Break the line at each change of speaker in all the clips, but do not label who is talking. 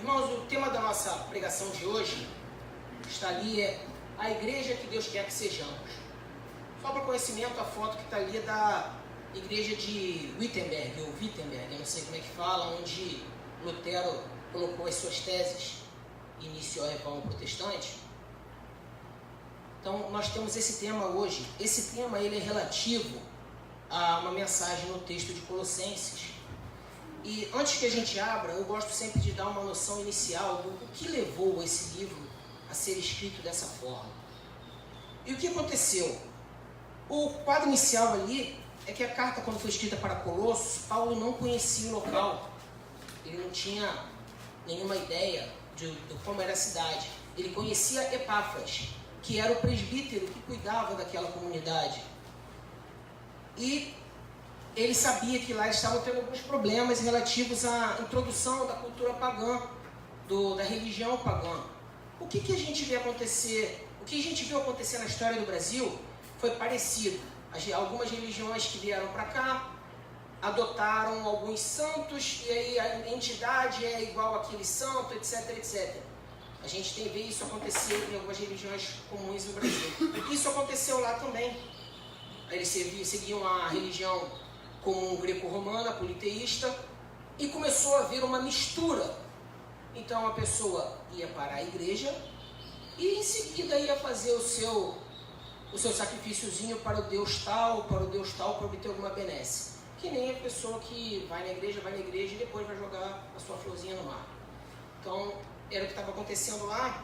Irmãos, o tema da nossa pregação de hoje está ali, é a igreja que Deus quer que sejamos. Só para conhecimento, a foto que está ali é da igreja de Wittenberg, ou Wittenberg, eu não sei como é que fala, onde Lutero colocou as suas teses e iniciou a reforma protestante. Então, nós temos esse tema hoje. Esse tema ele é relativo a uma mensagem no texto de Colossenses. E antes que a gente abra, eu gosto sempre de dar uma noção inicial do que levou esse livro a ser escrito dessa forma. E o que aconteceu? O quadro inicial ali é que a carta, quando foi escrita para Colossos, Paulo não conhecia o local. Ele não tinha nenhuma ideia de como era a cidade. Ele conhecia Epáfras, que era o presbítero que cuidava daquela comunidade. E ele sabia que lá estavam tendo alguns problemas relativos à introdução da cultura pagã, da religião pagã. O que a gente vê acontecer, o que a gente viu acontecer na história do Brasil foi parecido. Algumas religiões que vieram para cá adotaram alguns santos e aí a entidade é igual àquele santo, etc, etc. A gente tem vê isso acontecer em algumas religiões comuns no Brasil. Isso aconteceu lá também. Eles seguiam a religião comum greco-romana, politeísta, e começou a haver uma mistura. Então a pessoa ia para a igreja e em seguida ia fazer o seu sacrifíciozinho para o Deus tal, para obter alguma benesse. Que nem a pessoa que vai na igreja e depois vai jogar a sua florzinha no mar. Então era o que estava acontecendo lá.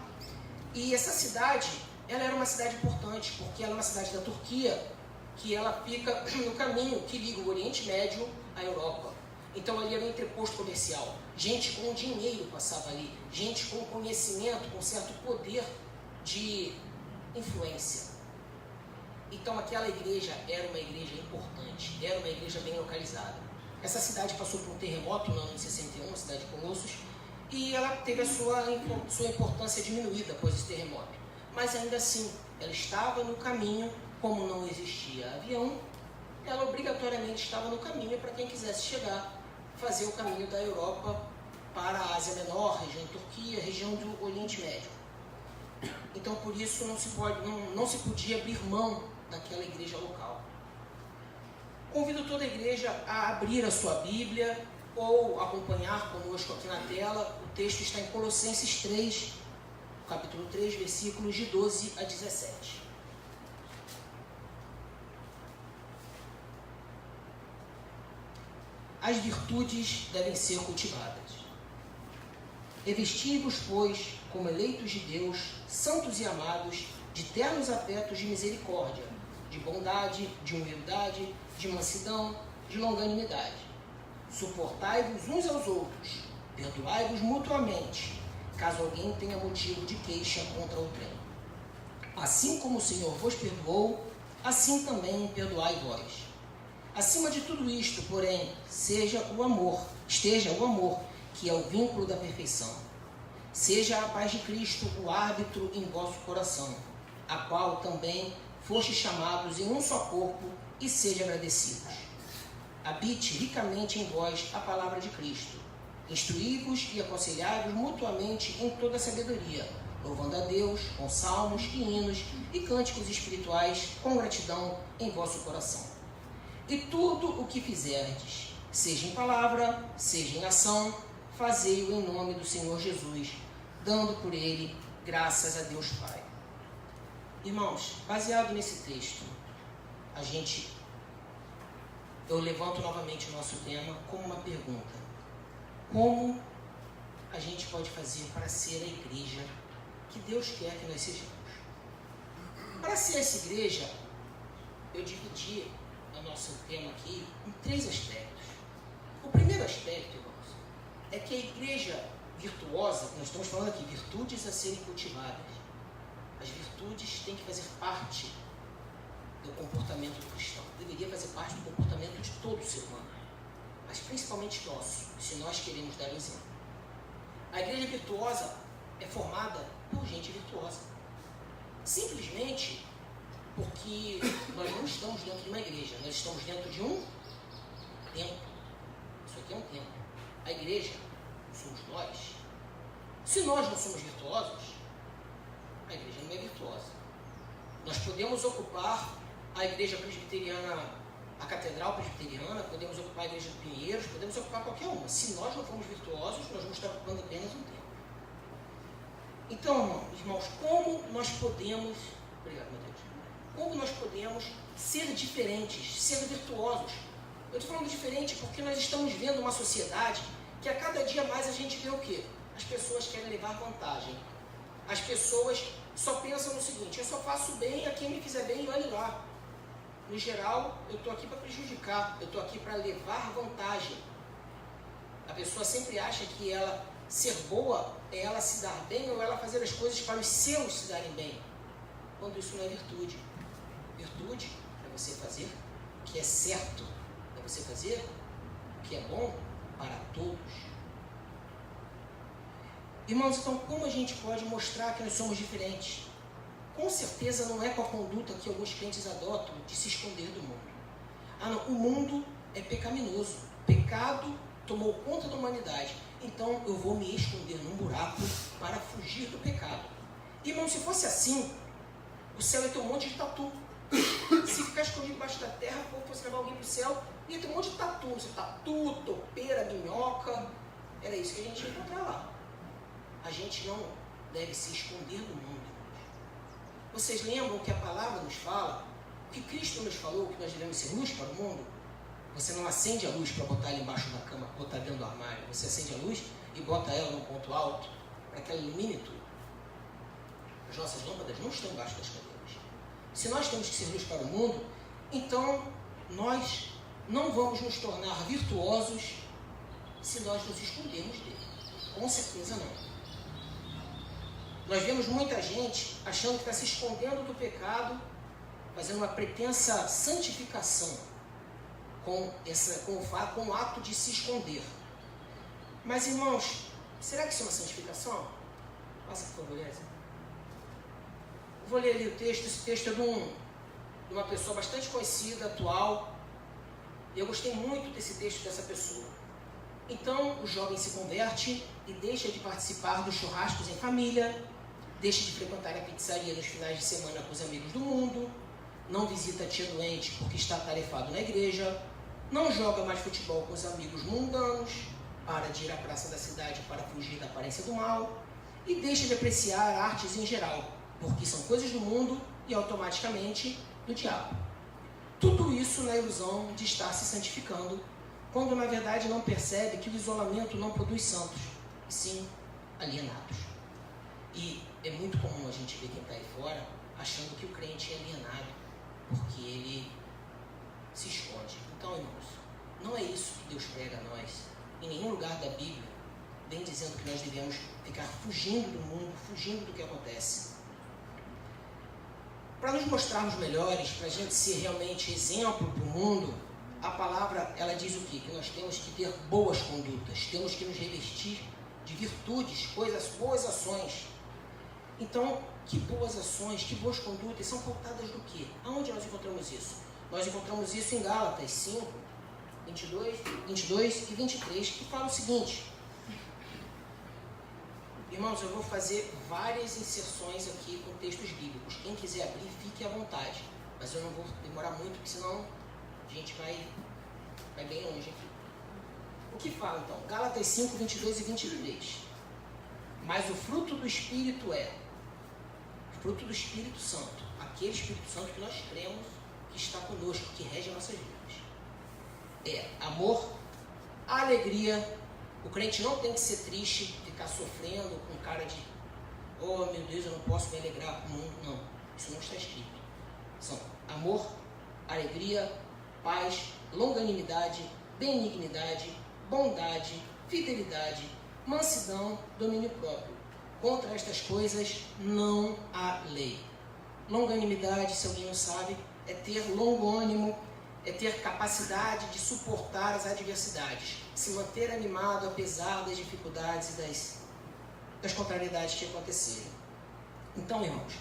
E essa cidade, ela era uma cidade importante, porque ela é uma cidade da Turquia, que ela fica no caminho que liga o Oriente Médio à Europa. Então ali era um entreposto comercial. Gente com dinheiro passava ali, gente com conhecimento, com certo poder de influência. Então aquela igreja era uma igreja importante, era uma igreja bem localizada. Essa cidade passou por um terremoto no ano de 61, a cidade de Colossos, e ela teve a sua importância diminuída após esse terremoto. Mas ainda assim, ela estava no caminho. Como não existia avião, ela obrigatoriamente estava no caminho para quem quisesse chegar, fazer o caminho da Europa para a Ásia Menor, região Turquia, região do Oriente Médio. Então, por isso, não se podia abrir mão daquela igreja local. Convido toda a igreja a abrir a sua Bíblia ou acompanhar conosco aqui na tela. O texto está em Colossenses 3, capítulo 3, versículos de 12 a 17. As virtudes devem ser cultivadas. Revesti-vos, pois, como eleitos de Deus, santos e amados, de ternos afetos de misericórdia, de bondade, de humildade, de mansidão, de longanimidade. Suportai-vos uns aos outros, perdoai-vos mutuamente, caso alguém tenha motivo de queixa contra outrem. Assim como o Senhor vos perdoou, assim também perdoai vós. Acima de tudo isto, porém, esteja o amor, que é o vínculo da perfeição. Seja a paz de Cristo o árbitro em vosso coração, a qual também fostes chamados em um só corpo, e sejam agradecidos. Habite ricamente em vós a palavra de Cristo. Instruí-vos e aconselhai-vos mutuamente em toda a sabedoria, louvando a Deus com salmos e hinos e cânticos espirituais com gratidão em vosso coração. E tudo o que fizerdes, seja em palavra, seja em ação, fazei-o em nome do Senhor Jesus, dando por ele graças a Deus Pai. Irmãos, baseado nesse texto, eu levanto novamente o nosso tema como uma pergunta. Como a gente pode fazer para ser a igreja que Deus quer que nós sejamos? Para ser essa igreja, eu dividi o nosso tema aqui em 3 aspectos. O primeiro aspecto, irmãos, é que a igreja virtuosa, nós estamos falando aqui, virtudes a serem cultivadas. As virtudes têm que fazer parte do comportamento do cristão. Deveria fazer parte do comportamento de todo ser humano, mas principalmente nosso, se nós queremos dar exemplo. A igreja virtuosa é formada por gente virtuosa. Simplesmente porque nós não estamos dentro de uma igreja, nós estamos dentro de um templo. Isso aqui é um templo. A igreja somos nós. Se nós não somos virtuosos, a igreja não é virtuosa. Nós podemos ocupar a igreja presbiteriana, a catedral presbiteriana, podemos ocupar a igreja de Pinheiros, podemos ocupar qualquer uma. Se nós não formos virtuosos, nós vamos estar ocupando apenas um tempo. Então, irmãos, como nós podemos, obrigado, meu Deus, como nós podemos ser diferentes, ser virtuosos? Eu estou falando diferente porque nós estamos vendo uma sociedade que a cada dia mais a gente vê o quê? As pessoas querem levar vantagem. As pessoas só pensam no seguinte: eu só faço bem a quem me fizer bem e olhe lá. No geral, eu estou aqui para prejudicar, eu estou aqui para levar vantagem. A pessoa sempre acha que ela ser boa é ela se dar bem ou ela fazer as coisas para os seus se darem bem. Quando isso não é virtude. Virtude é você fazer o que é certo, é você fazer o que é bom para todos. Irmãos, então como a gente pode mostrar que nós somos diferentes? Com certeza não é com a conduta que alguns crentes adotam de se esconder do mundo. Ah, não, o mundo é pecaminoso. Pecado tomou conta da humanidade. Então eu vou me esconder num buraco para fugir do pecado. Irmão, se fosse assim, o céu ia ter um monte de tatu. Se ficar escondido debaixo da terra, quando fosse levar alguém para o céu, ia ter um monte de tatu. Tatu, topeira, minhoca. Era isso que a gente ia encontrar lá. A gente não deve se esconder do mundo. Vocês lembram que a palavra nos fala, que Cristo nos falou, que nós devemos ser luz para o mundo? Você não acende a luz para botar ela embaixo da cama, botar dentro do armário. Você acende a luz e bota ela num ponto alto, para que ela ilumine tudo. As nossas lâmpadas não estão embaixo das cadeiras. Se nós temos que ser luz para o mundo, então nós não vamos nos tornar virtuosos se nós nos escondermos dele. Com certeza não. Nós vemos muita gente achando que está se escondendo do pecado, fazendo uma pretensa santificação com o ato de se esconder. Mas, irmãos, será que isso é uma santificação? Passa, por favor, Lésia. Eu vou ler ali o texto. Esse texto é de uma pessoa bastante conhecida, atual. E eu gostei muito desse texto dessa pessoa. Então, o jovem se converte e deixa de participar dos churrascos em família, deixa de frequentar a pizzaria nos finais de semana com os amigos do mundo, não visita a tia doente porque está atarefado na igreja, não joga mais futebol com os amigos mundanos, para de ir à praça da cidade para fugir da aparência do mal, e deixa de apreciar artes em geral, porque são coisas do mundo e automaticamente do diabo. Tudo isso na ilusão de estar se santificando, quando na verdade não percebe que o isolamento não produz santos, e sim alienados. E é muito comum a gente ver quem está aí fora achando que o crente é alienado, porque ele se esconde. Então, irmãos, não é isso que Deus prega a nós. Em nenhum lugar da Bíblia vem dizendo que nós devemos ficar fugindo do mundo, fugindo do que acontece. Para nos mostrarmos melhores, para a gente ser realmente exemplo para o mundo, a palavra, ela diz o quê? Que nós temos que ter boas condutas, temos que nos revestir de virtudes, boas ações. Então, que boas ações, que boas condutas são pautadas do quê? Aonde nós encontramos isso? Nós encontramos isso em Gálatas 5, 22 e 23, que fala o seguinte. Irmãos, eu vou fazer várias inserções aqui com textos bíblicos. Quem quiser abrir, fique à vontade. Mas eu não vou demorar muito, porque senão a gente vai bem longe aqui. O que fala então? Gálatas 5, 22 e 23. Mas o fruto do Espírito é o fruto do Espírito Santo. Aquele Espírito Santo que nós cremos que está conosco, que rege as nossas vidas. É amor, alegria. O crente não tem que ser triste, ficar sofrendo com cara de oh meu Deus, eu não posso me alegrar com o mundo. Não, isso não está escrito. São amor, alegria, paz, longanimidade, benignidade, bondade, fidelidade, mansidão, domínio próprio. Contra estas coisas não há lei. Longanimidade, se alguém não sabe, é ter longânimo, é ter capacidade de suportar as adversidades, se manter animado apesar das dificuldades e das contrariedades que acontecerem. Então, irmãos,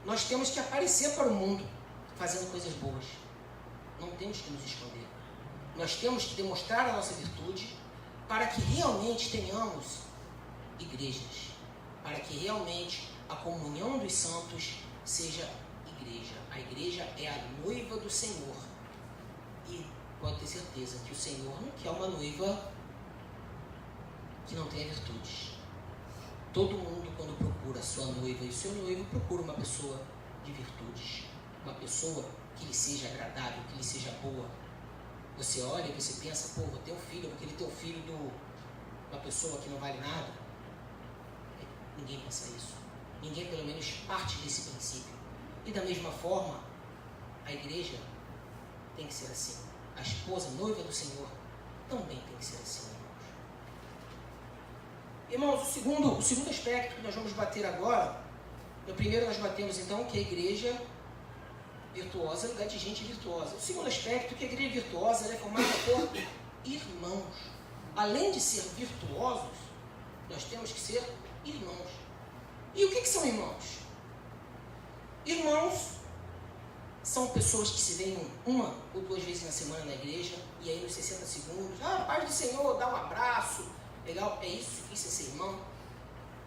nós temos que aparecer para o mundo fazendo coisas boas. Não temos que nos esconder. Nós temos que demonstrar a nossa virtude para que realmente tenhamos igrejas. para que realmente a comunhão dos santos seja igreja. A igreja é a noiva do Senhor. E pode ter certeza que o Senhor não quer uma noiva que não tenha virtudes. Todo mundo, quando procura a sua noiva e o seu noivo, procura uma pessoa de virtudes. Uma pessoa que lhe seja agradável, que lhe seja boa. Você olha e você pensa, pô, vou ter um filho, eu vou querer ter um filho de uma pessoa que não vale nada. Ninguém pensa isso. Ninguém, pelo menos, parte desse princípio. E da mesma forma, a igreja tem que ser assim. A esposa, a noiva do Senhor, também tem que ser assim, irmãos. Irmãos, o segundo aspecto que nós vamos bater agora, no primeiro nós batemos então que a igreja virtuosa é lugar de gente virtuosa. O segundo aspecto, que a igreja virtuosa ela é formada por irmãos. Além de ser virtuosos, nós temos que ser irmãos. E o que são irmãos? Irmãos são pessoas que se veem uma ou duas vezes na semana na igreja, e aí nos 60 segundos, paz do Senhor, dá um abraço, legal, isso é ser irmão.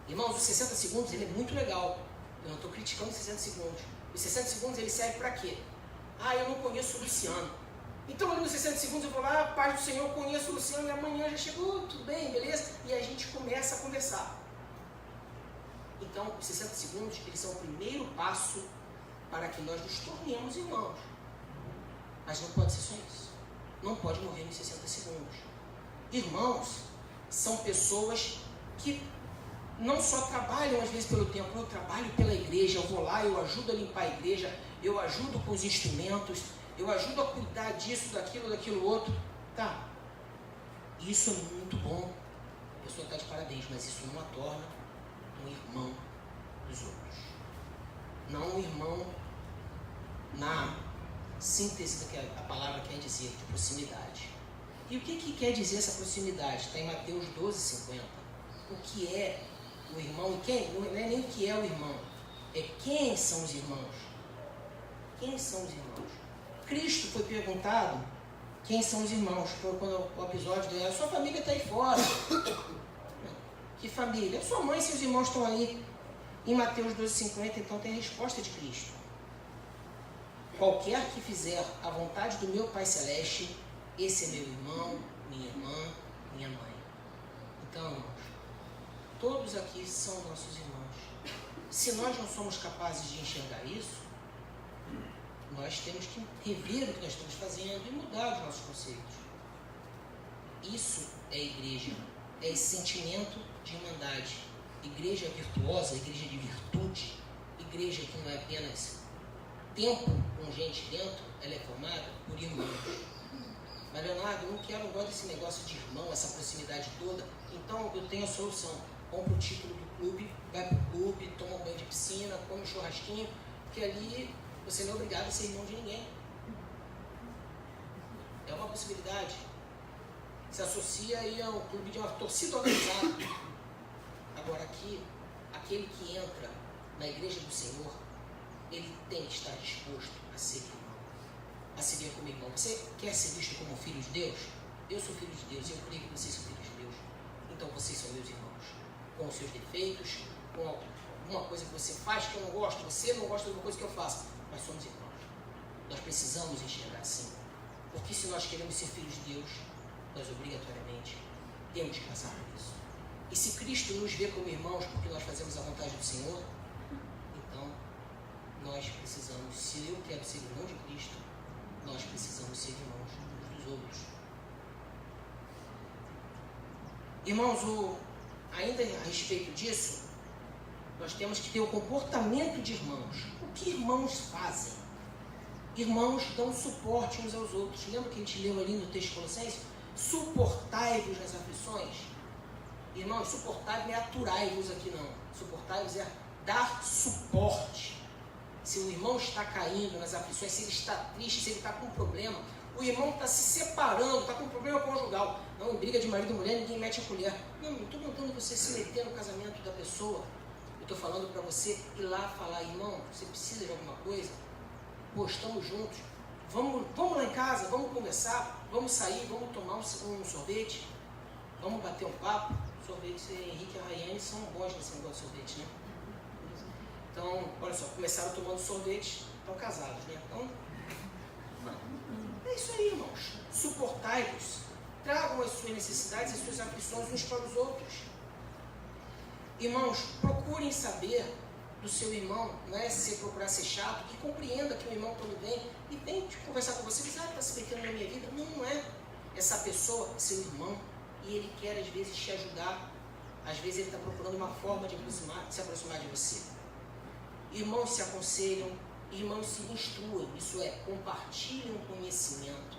Irmãos, os 60 segundos ele é muito legal, eu não estou criticando os 60 segundos. Os 60 segundos ele serve para quê? Eu não conheço o Luciano. Então ali nos 60 segundos eu vou lá, paz do Senhor, eu conheço o Luciano, e amanhã já chegou, tudo bem, beleza? E a gente começa a conversar. Então, os 60 segundos, eles são o primeiro passo para que nós nos tornemos irmãos. Mas não pode ser só isso. Não pode morrer nos 60 segundos. Irmãos são pessoas que não só trabalham às vezes pelo templo, eu trabalho pela igreja, eu vou lá, eu ajudo a limpar a igreja, eu ajudo com os instrumentos, eu ajudo a cuidar disso, daquilo outro. Tá, isso é muito bom, a pessoa está de parabéns, mas isso não a torna um irmão dos outros. Não um irmão na síntese do que a palavra quer dizer, de proximidade. E o que quer dizer essa proximidade? Está em Mateus 12:50. O que é o irmão e quem? Não é nem o que é o irmão, é quem são os irmãos. Quem são os irmãos? Cristo foi perguntado quem são os irmãos. Foi quando o episódio dele, a sua família está aí fora. Que família? A sua mãe e seus irmãos estão aí. Em Mateus 12:50, então, tem a resposta de Cristo. Qualquer que fizer a vontade do meu Pai Celeste, esse é meu irmão, minha irmã, minha mãe. Então, irmãos, todos aqui são nossos irmãos. Se nós não somos capazes de enxergar isso, nós temos que rever o que nós estamos fazendo e mudar os nossos conceitos. Isso é igreja, é esse sentimento de irmandade. Igreja virtuosa, igreja de virtude, igreja que não é apenas tempo com gente dentro, ela é formada por irmãos. Mas Leonardo, não gosto desse negócio de irmão, essa proximidade toda. Então eu tenho a solução. Compra o título do clube, vai para o clube, toma um banho de piscina, come um churrasquinho, porque ali você não é obrigado a ser irmão de ninguém. É uma possibilidade. Se associa aí a um clube de uma torcida organizada. Agora aqui, aquele que entra na igreja do Senhor, ele tem que estar disposto a ser irmão, a se ver como irmão. Você quer ser visto como filho de Deus? Eu sou filho de Deus, eu creio que vocês são filhos de Deus. Então vocês são meus irmãos, com os seus defeitos, com alguma coisa que você faz que eu não gosto, você não gosta de alguma coisa que eu faço, mas somos irmãos. Nós precisamos enxergar assim, porque se nós queremos ser filhos de Deus, nós obrigatoriamente temos que passar por isso. E se Cristo nos vê como irmãos porque nós fazemos a vontade do Senhor, então nós precisamos, se eu quero ser irmão de Cristo, nós precisamos ser irmãos uns dos outros. Irmãos, ainda a respeito disso, nós temos que ter o comportamento de irmãos. O que irmãos fazem? Irmãos dão suporte uns aos outros. Lembra que a gente leu ali no texto de Colossenses? Suportai-vos nas aflições. Irmãos, suportai-vos não é aturai-vos aqui não. Suportai-vos é dar suporte. Se o irmão está caindo nas aflições, se ele está triste, se ele está com um problema, o irmão está se separando, está com um problema conjugal. Não, em briga de marido e mulher, ninguém mete a colher. Não estou mandando você se meter no casamento da pessoa. Eu estou falando para você ir lá falar, irmão, você precisa de alguma coisa? Pô, estamos juntos. Vamos lá em casa, vamos conversar, vamos sair, vamos tomar um sorvete, vamos bater um papo. Sorvetes, Henrique e a Rayane são bons nesse negócio de sorvete, né? Então, olha só, começaram tomando sorvete, estão casados, né? Então, é isso aí, irmãos. Suportai-vos, tragam as suas necessidades e suas aflições uns para os outros. Irmãos, procurem saber do seu irmão, não é se procurar ser chato, que compreenda que o irmão quando vem e vem conversar com você, diz, está se metendo na minha vida. Não é. Essa pessoa, seu irmão, e ele quer às vezes te ajudar. Às vezes ele está procurando uma forma de se aproximar de você. Irmãos se aconselham, irmãos se instruam, isso é, compartilham conhecimento.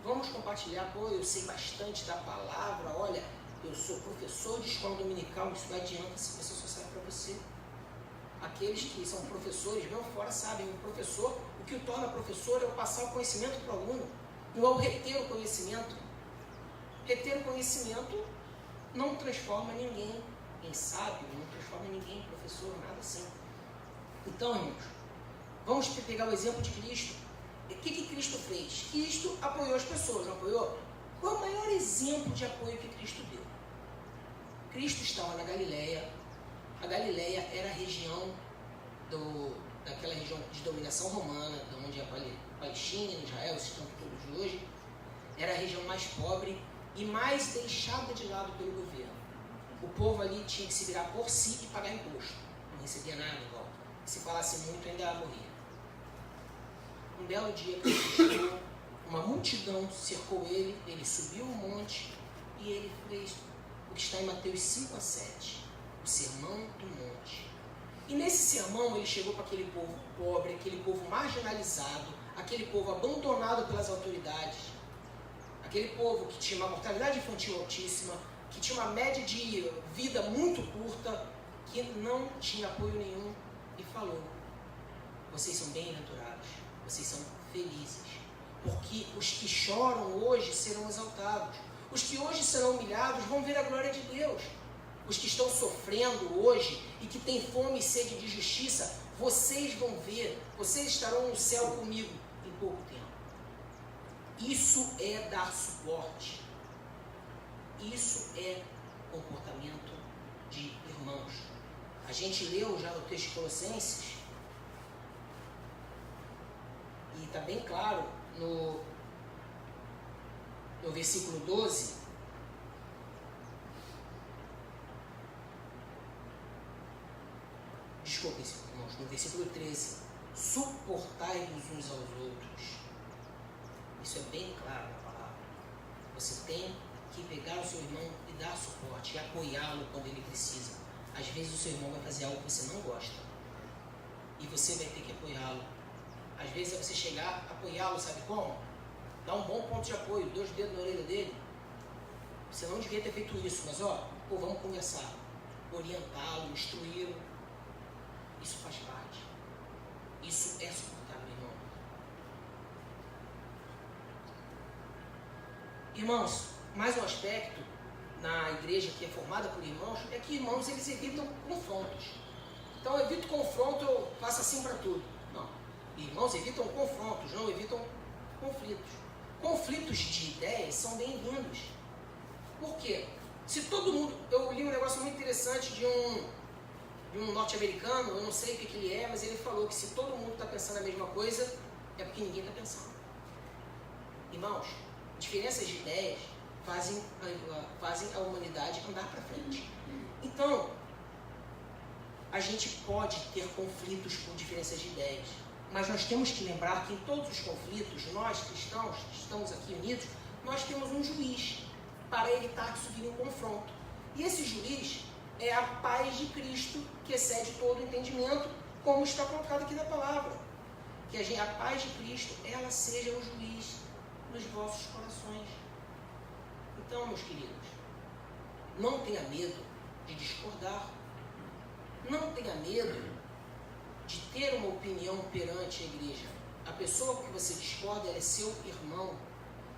Vamos compartilhar, eu sei bastante da palavra, olha, eu sou professor de escola dominical, isso não adianta se você só serve para você. Aqueles que são professores, vão fora, sabem, o professor, o que o torna professor é o passar o conhecimento para o aluno, não é o reter o conhecimento. Reter o conhecimento não transforma ninguém em sábio, não transforma ninguém em professor, nada assim. Então, irmãos, vamos pegar o exemplo de Cristo. O que Cristo fez? Cristo apoiou as pessoas, não apoiou? Qual é o maior exemplo de apoio que Cristo deu? Cristo estava na Galileia. A Galileia era a região daquela região de dominação romana, de onde é a Palestina, Israel, esses campos todos de hoje. Era a região mais pobre e mais deixada de lado pelo governo. O povo ali tinha que se virar por si e pagar imposto. Não recebia nada em volta. Se falasse muito, ainda morria. Um belo dia, Cristo chegou, uma multidão cercou ele, ele subiu o monte e ele fez o que está em Mateus 5-7, o sermão do monte. E nesse sermão ele chegou para aquele povo pobre, aquele povo marginalizado, aquele povo abandonado pelas autoridades, aquele povo que tinha uma mortalidade infantil altíssima, que tinha uma média de vida muito curta, que não tinha apoio nenhum, e falou: vocês são bem-aventurados, vocês são felizes, porque os que choram hoje serão exaltados, os que hoje serão humilhados vão ver a glória de Deus, os que estão sofrendo hoje e que têm fome e sede de justiça, vocês vão ver, vocês estarão no céu comigo em pouco tempo. Isso é dar suporte, isso é comportamento de irmãos. A gente leu já no texto de Colossenses, e está bem claro no versículo 12, desculpem, irmãos, no versículo 13, suportai-vos uns aos outros. Isso é bem claro na palavra. Você tem que pegar o seu irmão e dar suporte, e apoiá-lo quando ele precisa. Às vezes o seu irmão vai fazer algo que você não gosta, e você vai ter que apoiá-lo. Às vezes é você chegar, apoiá-lo, sabe como? Dar um bom ponto de apoio, 2 dedos na orelha dele. Você não devia ter feito isso, mas vamos conversar. Orientá-lo, instruí-lo. Isso faz parte. Isso é suportar o irmão. Irmãos, mais um aspecto na igreja que é formada por irmãos é que irmãos eles evitam confrontos. Então eu evito confronto, eu faço assim para tudo. Não. Irmãos evitam confrontos, não evitam conflitos. Conflitos de ideias são bem-vindos. Por quê? Se todo mundo... Eu li um negócio muito interessante de um norte-americano, eu não sei o que ele é, mas ele falou que se todo mundo está pensando a mesma coisa, é porque ninguém está pensando. Irmãos, diferenças de ideias fazem a humanidade andar para frente. Então, a gente pode ter conflitos por diferenças de ideias, mas nós temos que lembrar que em todos os conflitos, nós cristãos que estamos aqui unidos, nós temos um juiz para evitar que isso vire um confronto. E esse juiz é a paz de Cristo, que excede todo o entendimento, como está colocado aqui na palavra. Que a paz de Cristo, ela seja o juiz nos vossos corações. Então, meus queridos, não tenha medo de discordar. Não tenha medo de ter uma opinião perante a igreja. A pessoa que você discorda é seu irmão.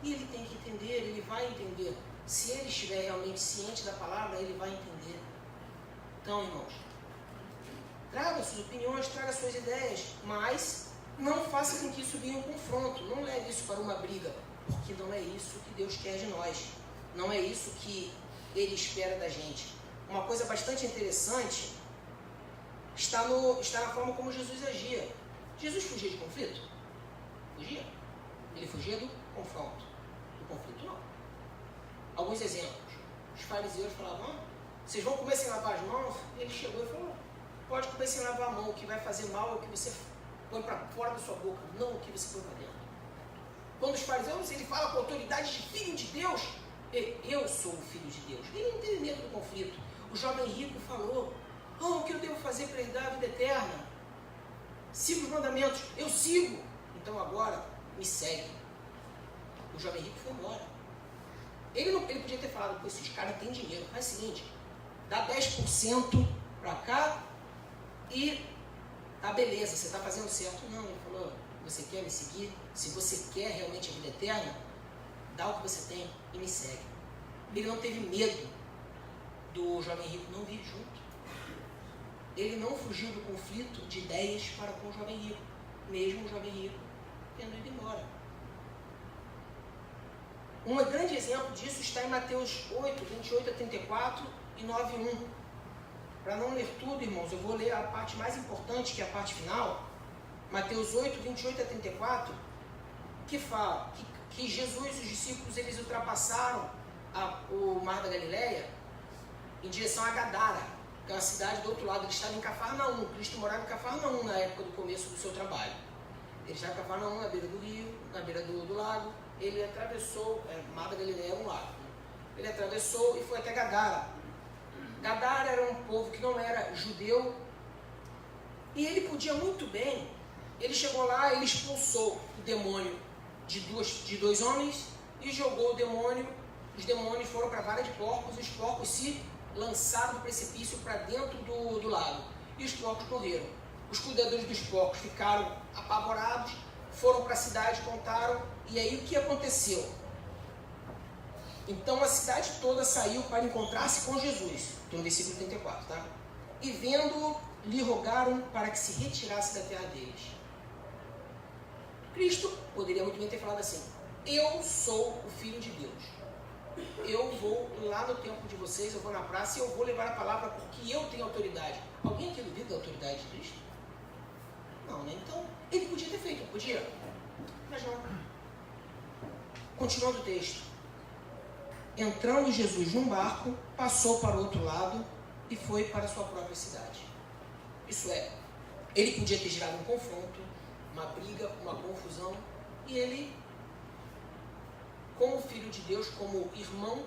E ele tem que entender, ele vai entender. Se ele estiver realmente ciente da palavra, ele vai entender. Então, irmãos, traga suas opiniões, traga suas ideias, mas não faça com que isso vire um confronto. Não leve isso para uma briga, porque não é isso que Deus quer de nós. Não é isso que Ele espera da gente. Uma coisa bastante interessante está na forma como Jesus agia. Jesus fugia de conflito? Fugia. Ele fugia do confronto. Do conflito, não. Alguns exemplos. Os fariseus falavam, vocês vão comer sem lavar as mãos? Ele chegou e falou, pode comer sem lavar a mão. O que vai fazer mal é o que você põe para fora da sua boca, não o que você põe para dentro. Quando os fariseus, ele fala com autoridade de filho de Deus, eu sou o filho de Deus. Ele não teve medo do conflito. O jovem rico falou, o que eu devo fazer para herdar a vida eterna? Sigo os mandamentos. Eu sigo. Então agora, me segue. O jovem rico foi embora. Ele podia ter falado, esses caras têm dinheiro. Faz o seguinte, dá 10% para cá e tá beleza, você está fazendo certo. Não, ele falou, você quer me seguir? Se você quer realmente a vida eterna, dá o que você tem e me segue. Ele não teve medo do jovem rico não vir junto. Ele não fugiu do conflito de ideias para com o jovem rico, mesmo o jovem rico tendo ido embora. Um grande exemplo disso está em Mateus 8, 28 a 34 e 9, 1. Para não ler tudo, irmãos, eu vou ler a parte mais importante, que é a parte final. Mateus 8, 28 a 34, que fala que Jesus e os discípulos, eles ultrapassaram o Mar da Galileia em direção a Gadara, que é uma cidade do outro lado. Ele estava em Cafarnaum. Cristo morava em Cafarnaum na época do começo do seu trabalho. Ele estava em Cafarnaum, na beira do rio, na beira do lago. Ele atravessou, Mar da Galileia era um lago. Ele atravessou e foi até Gadara. Gadara era um povo que não era judeu. E ele podia muito bem. Ele chegou lá, ele expulsou o demônio de dois homens e jogou o demônio. Os demônios foram para a vara de porcos e os porcos se lançaram do precipício para dentro do lago. E os porcos morreram. Os cuidadores dos porcos ficaram apavorados, foram para a cidade, contaram. E aí o que aconteceu? Então a cidade toda saiu para encontrar-se com Jesus. Tem no versículo 34, tá? E vendo-o, lhe rogaram para que se retirasse da terra deles. Cristo poderia muito bem ter falado assim, eu sou o Filho de Deus. Eu vou lá no templo de vocês, eu vou na praça e eu vou levar a palavra porque eu tenho autoridade. Alguém aqui duvida da autoridade de Cristo? Não, né? Então, ele podia ter feito, podia? Mas não. Continuando o texto. Entrando Jesus num barco, passou para o outro lado e foi para a sua própria cidade. Isso é, ele podia ter gerado um confronto, uma briga, uma confusão, e ele, como filho de Deus, como irmão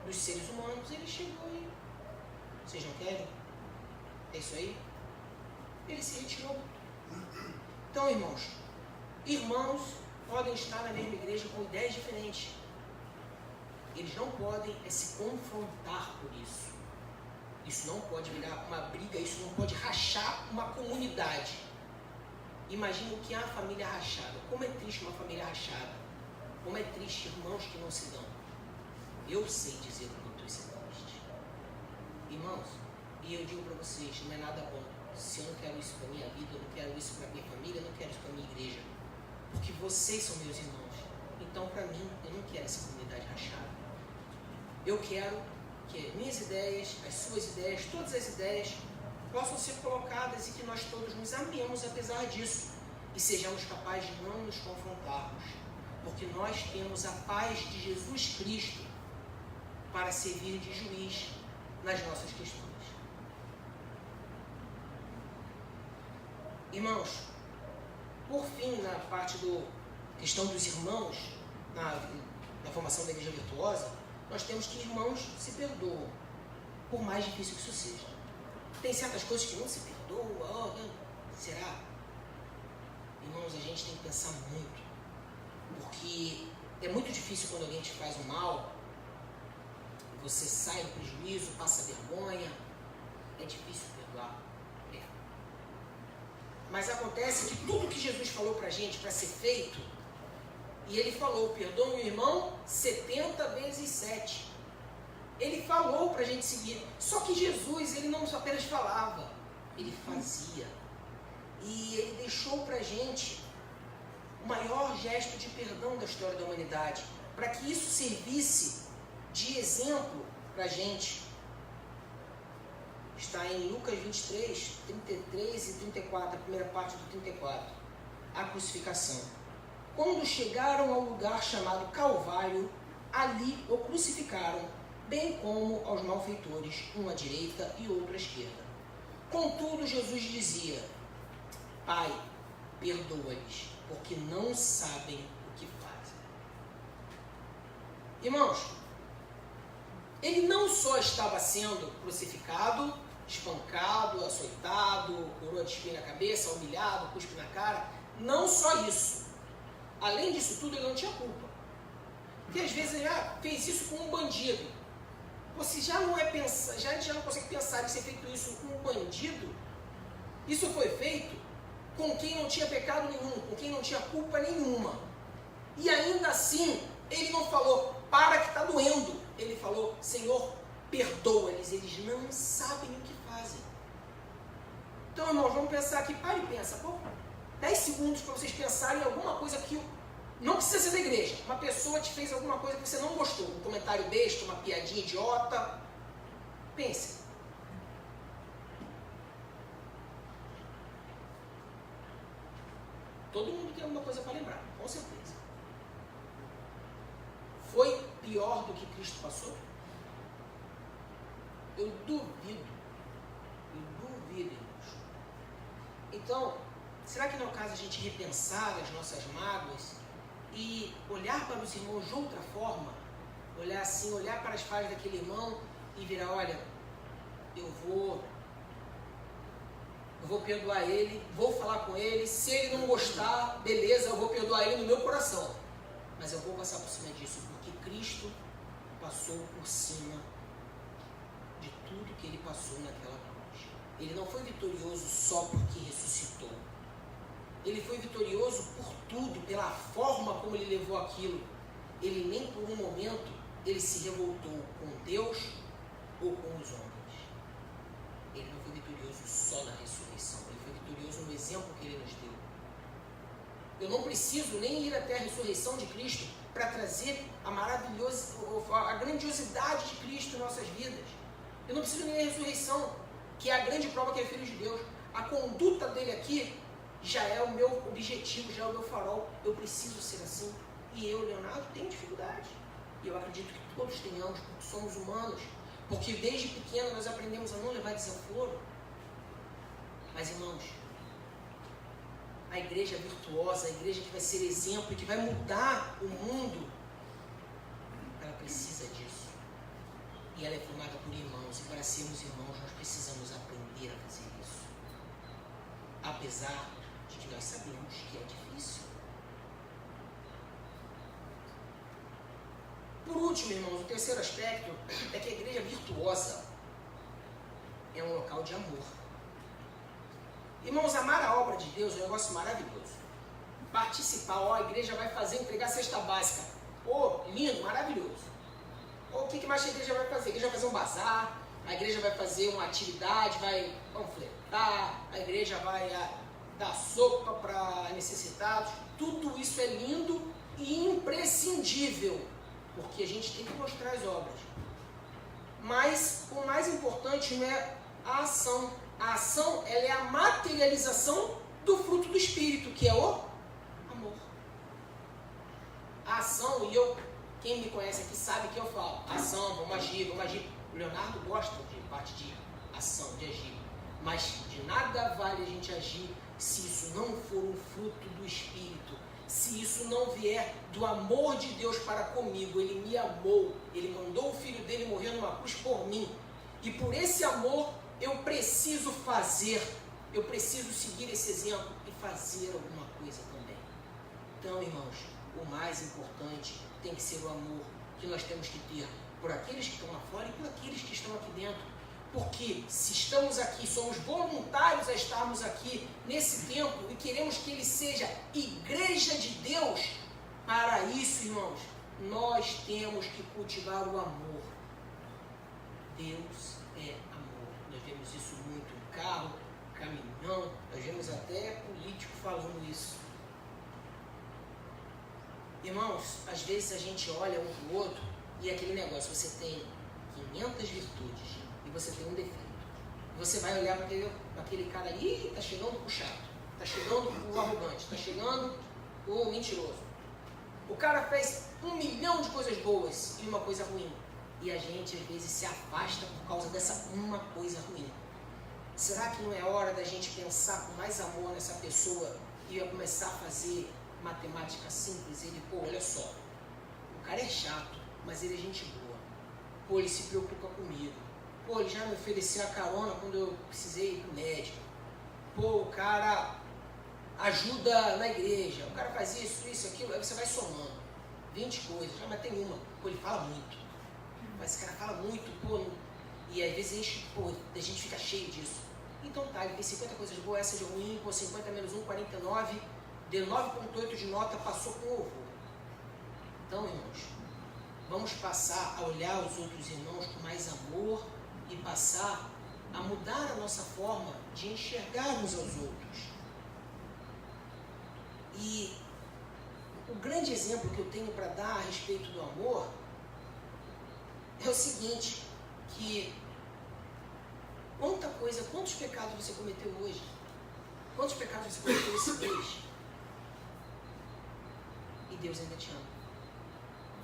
dos seres humanos, ele chegou e, vocês não querem? É isso aí? Ele se retirou. Então, irmãos podem estar na mesma igreja com ideias diferentes. Eles não podem se confrontar por isso. Isso não pode virar uma briga, isso não pode rachar uma comunidade. Imagina o que é uma família rachada. Como é triste uma família rachada. Como é triste irmãos que não se dão. Eu sei dizer o quanto isso é triste. Irmãos, e eu digo para vocês, não é nada bom. Se eu não quero isso para minha vida, eu não quero isso para minha família, eu não quero isso para minha igreja. Porque vocês são meus irmãos. Então, para mim, eu não quero essa comunidade rachada. Eu quero que minhas ideias, as suas ideias, todas as ideias possam ser colocadas e que nós todos nos amemos apesar disso e sejamos capazes de não nos confrontarmos, porque nós temos a paz de Jesus Cristo para servir de juiz nas nossas questões. Irmãos, por fim, na parte da questão dos irmãos, na formação da igreja virtuosa, nós temos que irmãos se perdoam, por mais difícil que isso seja. Tem certas coisas que não se perdoam, será? Irmãos, a gente tem que pensar muito, porque é muito difícil quando alguém te faz um mal, você sai no prejuízo, passa vergonha, é difícil perdoar. Mas acontece que tudo que Jesus falou pra gente para ser feito, e ele falou, perdoa o irmão 70 vezes 7. Ele falou para a gente seguir. Só que Jesus, ele não apenas falava, ele fazia. E ele deixou para a gente o maior gesto de perdão da história da humanidade, para que isso servisse de exemplo para a gente. Está em Lucas 23, 33 e 34, a primeira parte do 34. A crucificação. Quando chegaram ao lugar chamado Calvário, ali o crucificaram, bem como aos malfeitores, um à direita e outro à esquerda. Contudo, Jesus dizia: Pai, perdoa-lhes, porque não sabem o que fazem. Irmãos, ele não só estava sendo crucificado, espancado, açoitado, coroa de espinho na cabeça, humilhado, cuspe na cara, não só isso. Além disso tudo, ele não tinha culpa. Porque às vezes ele fez isso com um bandido. Você já não já não consegue pensar em ser feito isso com um bandido. Isso foi feito com quem não tinha pecado nenhum, com quem não tinha culpa nenhuma. E ainda assim, ele não falou, para que está doendo. Ele falou, Senhor, perdoa-lhes, eles não sabem o que fazem. Então, irmãos, vamos pensar aqui, para e pensa, 10 segundos para vocês pensarem em alguma coisa que não precisa ser da igreja. Uma pessoa te fez alguma coisa que você não gostou, um comentário besta, uma piadinha idiota. Pense. Todo mundo tem alguma coisa para lembrar, com certeza. Foi pior do que Cristo passou? Eu duvido, irmãos. Então, será que não é o caso a gente repensar as nossas mágoas e olhar para os irmãos de outra forma? Olhar assim, olhar para as falhas daquele irmão e virar, olha, eu vou perdoar ele, vou falar com ele, se ele não gostar, beleza, eu vou perdoar ele no meu coração. Mas eu vou passar por cima disso, porque Cristo passou por cima de tudo que ele passou naquela cruz. Ele não foi vitorioso só porque ressuscitou. Ele foi vitorioso por tudo, pela forma como ele levou aquilo. Ele nem por um momento ele se revoltou com Deus ou com os homens. Ele não foi vitorioso só na ressurreição, ele foi vitorioso no exemplo que ele nos deu. Eu não preciso nem ir até a ressurreição de Cristo para trazer a grandiosidade de Cristo em nossas vidas. Eu não preciso nem da ressurreição, que é a grande prova que é filho de Deus. A conduta dele aqui já é o meu objetivo, já é o meu farol. Eu preciso ser assim. E eu, Leonardo, tenho dificuldade. E eu acredito que todos tenhamos, porque somos humanos. Porque desde pequeno nós aprendemos a não levar desaforo. Mas, irmãos, a igreja virtuosa, a igreja que vai ser exemplo e que vai mudar o mundo, ela precisa disso. E ela é formada por irmãos. E para sermos irmãos, nós precisamos aprender a fazer isso. Apesar de que nós sabemos que é difícil. Por último, irmãos, o terceiro aspecto é que a igreja virtuosa é um local de amor. Irmãos, amar a obra de Deus é um negócio maravilhoso. Participar, a igreja vai fazer, entregar a cesta básica. Lindo, maravilhoso. O que mais a igreja vai fazer? A igreja vai fazer um bazar, a igreja vai fazer uma atividade, vai panfletar, a igreja vai dar sopa para necessitados. Tudo isso é lindo e imprescindível, porque a gente tem que mostrar as obras. Mas o mais importante não é a ação. A ação, ela é a materialização do fruto do Espírito, que é o amor. A ação, quem me conhece aqui sabe que eu falo, ação, vamos agir. O Leonardo gosta de parte de ação, de agir. Mas de nada vale a gente agir se isso não for um fruto do Espírito. Se isso não vier do amor de Deus para comigo. Ele me amou, ele mandou o Filho dele morrer numa cruz por mim. E por esse amor eu preciso eu preciso seguir esse exemplo e fazer alguma coisa também. Então, irmãos, o mais importante tem que ser o amor que nós temos que ter por aqueles que estão lá fora e por aqueles que estão aqui dentro. Porque se estamos aqui, somos voluntários a estarmos aqui nesse tempo e queremos que ele seja igreja de Deus, para isso, irmãos, nós temos que cultivar o amor. Deus é amor. Nós vemos isso muito em carro, caminhão, nós vemos até político falando isso. Irmãos, às vezes a gente olha um para o outro e aquele negócio, você tem 500 virtudes e você tem um defeito. Você vai olhar para aquele cara ali, está chegando o chato, está chegando o arrogante, está chegando o mentiroso. O cara fez 1 milhão de coisas boas e uma coisa ruim. E a gente, às vezes, se afasta por causa dessa uma coisa ruim. Será que não é hora da gente pensar com mais amor nessa pessoa e começar a fazer matemática simples? Ele, pô, olha só, o cara é chato, mas ele é gente boa. Pô, ele se preocupa comigo. Pô, ele já me ofereceu a carona quando eu precisei ir pro médico. Pô, o cara ajuda na igreja. O cara faz isso, aquilo. Aí você vai somando 20 coisas. Já, mas tem uma. Pô, ele fala muito. Mas esse cara fala muito, pô. E às vezes enche, pô, a gente fica cheio disso. Então tá, ele tem 50 coisas boas, essa de ruim, pô, 50 menos 1, 49. Deu 9,8 de nota, passou com louvor. Então, irmãos, vamos passar a olhar os outros irmãos com mais amor e passar a mudar a nossa forma de enxergarmos aos outros. E o grande exemplo que eu tenho para dar a respeito do amor é o seguinte, que quantos pecados você cometeu hoje? Quantos pecados você cometeu esse mês? E Deus ainda te ama.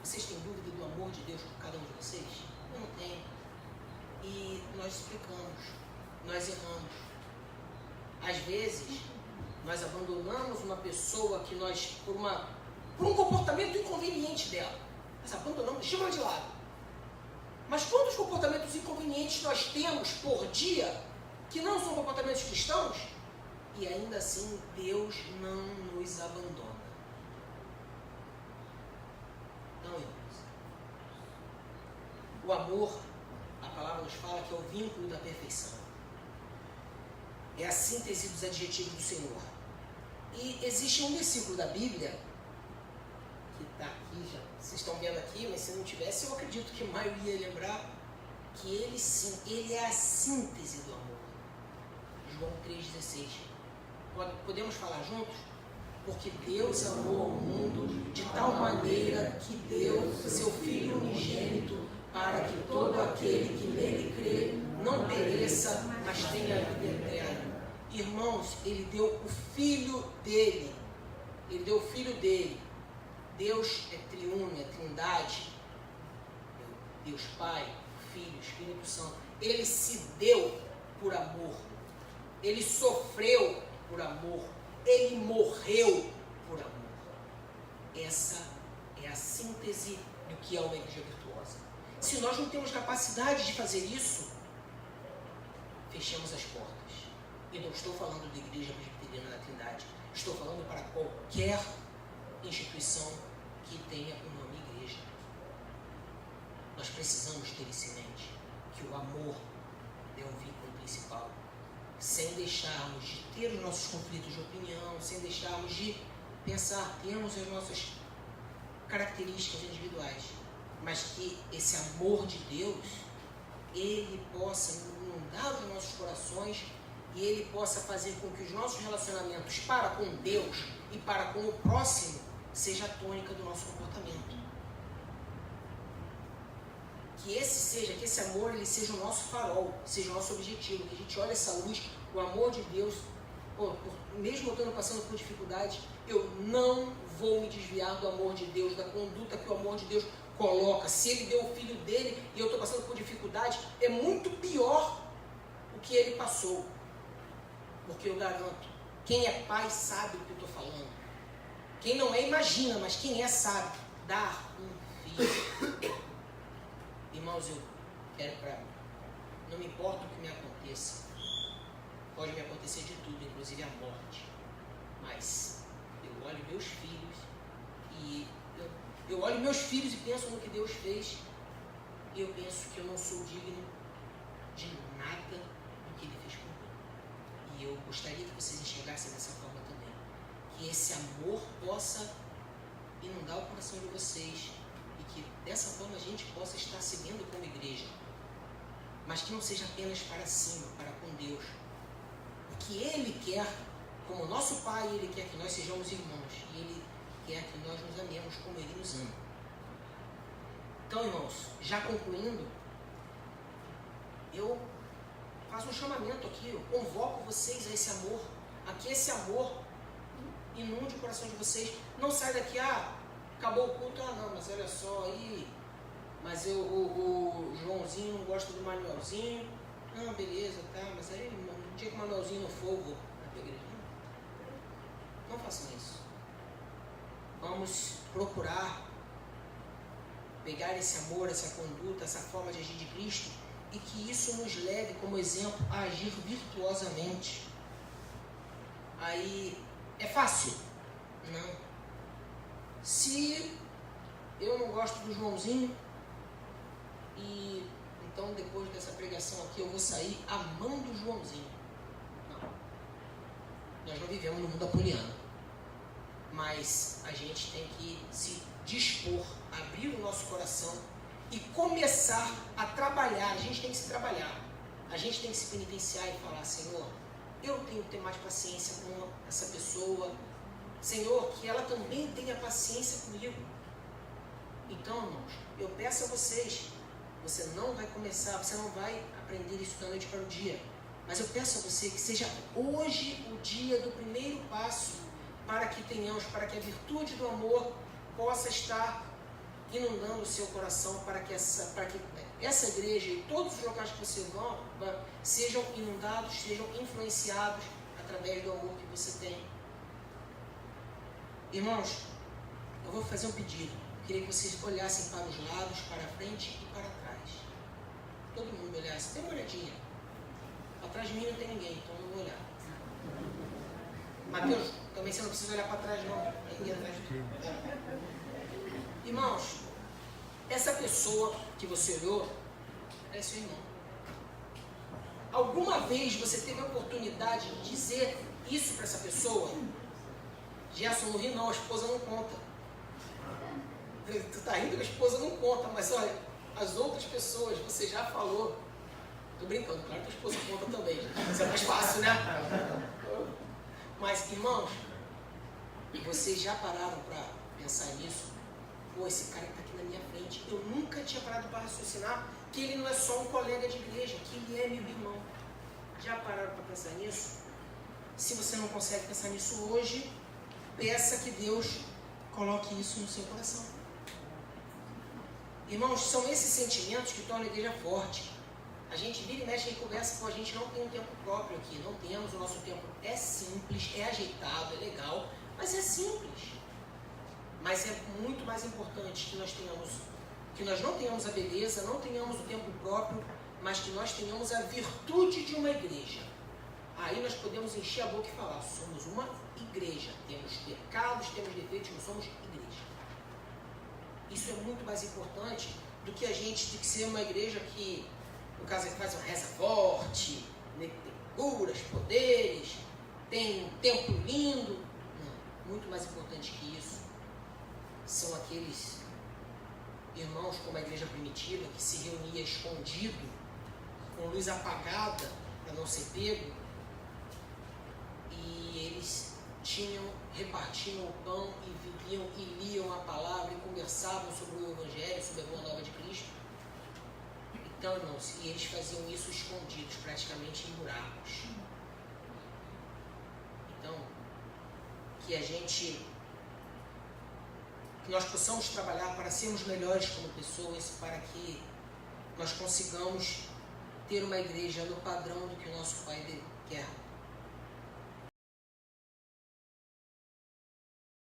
Vocês têm dúvida do amor de Deus por cada um de vocês? Eu não tenho. E nós pecamos, nós erramos. Às vezes, nós abandonamos uma pessoa que nós, por um comportamento inconveniente dela, nós abandonamos, deixamos ela de lado. Mas quantos comportamentos inconvenientes nós temos por dia que não são comportamentos cristãos? E ainda assim, Deus não nos abandona. Então, irmãos, o amor, a palavra nos fala que é o vínculo da perfeição. É a síntese dos adjetivos do Senhor. E existe um versículo da Bíblia, que está aqui, já, vocês estão vendo aqui, mas se não tivesse, eu acredito que a maioria ia lembrar, que ele sim, ele é a síntese do amor. João 3,16. Podemos falar juntos? Porque Deus amou ao mundo de tal maneira que deu seu Filho unigênito, para que todo aquele que nele crê não pereça, mas tenha a vida eterna. Irmãos, ele deu o Filho dele. Ele deu o Filho dele. Deus é triuno, é trindade. Deus Pai, Filho, Espírito Santo. Ele se deu por amor. Ele sofreu por amor. Ele morreu por amor. Essa é a síntese do que é uma igreja virtuosa. Se nós não temos capacidade de fazer isso, fechemos as portas. E não estou falando da Igreja Presbiteriana da Trindade. Estou falando para qualquer instituição que tenha o nome igreja. Nós precisamos ter isso em mente, que o amor é o vínculo principal. Sem deixarmos de ter os nossos conflitos de opinião, sem deixarmos de pensar, temos as nossas características individuais, mas que esse amor de Deus, ele possa inundar os nossos corações e ele possa fazer com que os nossos relacionamentos para com Deus e para com o próximo seja a tônica do nosso comportamento. Que esse amor ele seja o nosso farol, seja o nosso objetivo, que a gente olhe essa luz, o amor de Deus, mesmo eu estando passando por dificuldade, eu não vou me desviar do amor de Deus, da conduta que o amor de Deus coloca. Se ele deu o filho dele e eu estou passando por dificuldade, é muito pior o que ele passou. Porque eu garanto, quem é pai sabe o que eu estou falando. Quem não é, imagina, mas quem é sabe. Dar um filho. Irmãos, eu quero para... Não me importa o que me aconteça. Pode me acontecer de tudo, inclusive a morte. Mas eu olho meus filhos e eu olho meus filhos e penso no que Deus fez. E eu penso que eu não sou digno de nada do que Ele fez por mim. E eu gostaria que vocês enxergassem dessa forma também. Que esse amor possa inundar o coração de vocês. E que dessa forma a gente possa estar seguindo como igreja. Mas que não seja apenas para cima, para com Deus. O que Ele quer, como nosso Pai, Ele quer que nós sejamos irmãos. E Ele quer que nós nos amemos como Ele nos ama. Então, irmãos, já concluindo, eu faço um chamamento aqui, eu convoco vocês a esse amor, a que esse amor inunde o coração de vocês. Não sai daqui, acabou o culto, não, mas olha só aí, mas o Joãozinho não gosta do Manuelzinho, não, beleza, tá, mas aí no dia que o Manuelzinho não for, eu vou na tua igreja. Não façam isso. Vamos procurar pegar esse amor, essa conduta, essa forma de agir de Cristo, e que isso nos leve como exemplo a agir virtuosamente. Aí, é fácil? Não. Se eu não gosto do Joãozinho, e então depois dessa pregação aqui eu vou sair amando o Joãozinho. Não. Nós não vivemos no mundo apoliano. Mas a gente tem que se dispor, abrir o nosso coração e começar a trabalhar. A gente tem que se trabalhar. A gente tem que se penitenciar e falar: Senhor, eu tenho que ter mais paciência com essa pessoa. Senhor, que ela também tenha paciência comigo. Então, irmãos, eu peço a vocês, você não vai começar, você não vai aprender isso da noite para o dia. Mas eu peço a você que seja hoje o dia do primeiro passo, para que tenhamos, para que a virtude do amor possa estar inundando o seu coração, para que essa igreja e todos os locais que você vão sejam inundados, sejam influenciados através do amor que você tem. Irmãos, eu vou fazer um pedido. Eu queria que vocês olhassem para os lados, para a frente e para trás. Todo mundo olhasse. Dê uma olhadinha. Atrás de mim não tem ninguém, então eu não vou olhar. Mateus, também você não precisa olhar para trás, não. Ninguém atrás de ti. Irmãos, essa pessoa que você olhou é seu irmão. Alguma vez você teve a oportunidade de dizer isso para essa pessoa? Gerson, não ri não, a esposa não conta. Tu tá rindo que a esposa não conta, mas olha, as outras pessoas você já falou. Tô brincando, claro que a esposa conta também, mas é mais fácil, né? Mas, irmãos, vocês já pararam para pensar nisso? Pô, esse cara que está aqui na minha frente, eu nunca tinha parado para raciocinar que ele não é só um colega de igreja, que ele é meu irmão. Já pararam para pensar nisso? Se você não consegue pensar nisso hoje, peça que Deus coloque isso no seu coração. Irmãos, são esses sentimentos que tornam a igreja forte. A gente vira e mexe e conversa, a gente não tem um tempo próprio aqui, não temos o nosso tempo. É simples, é ajeitado, é legal, mas é simples. Mas é muito mais importante que nós não tenhamos a beleza, não tenhamos o tempo próprio, mas que nós tenhamos a virtude de uma igreja. Aí nós podemos encher a boca e falar: somos uma igreja, temos pecados, temos defeitos, mas somos igreja. Isso é muito mais importante do que ser uma igreja que, no caso, faz uma reza forte, tem curas, poderes, tem um templo lindo. Não, muito mais importante que isso são aqueles irmãos como a igreja primitiva, que se reunia escondido, com luz apagada, para não ser pego, e eles repartiam o pão e viviam e liam a palavra e conversavam sobre o Evangelho, sobre a boa nova de Cristo. Então, irmãos, e eles faziam isso escondidos, praticamente em buracos. Então, que nós possamos trabalhar para sermos melhores como pessoas, para que nós consigamos ter uma igreja no padrão do que o nosso Pai deseja.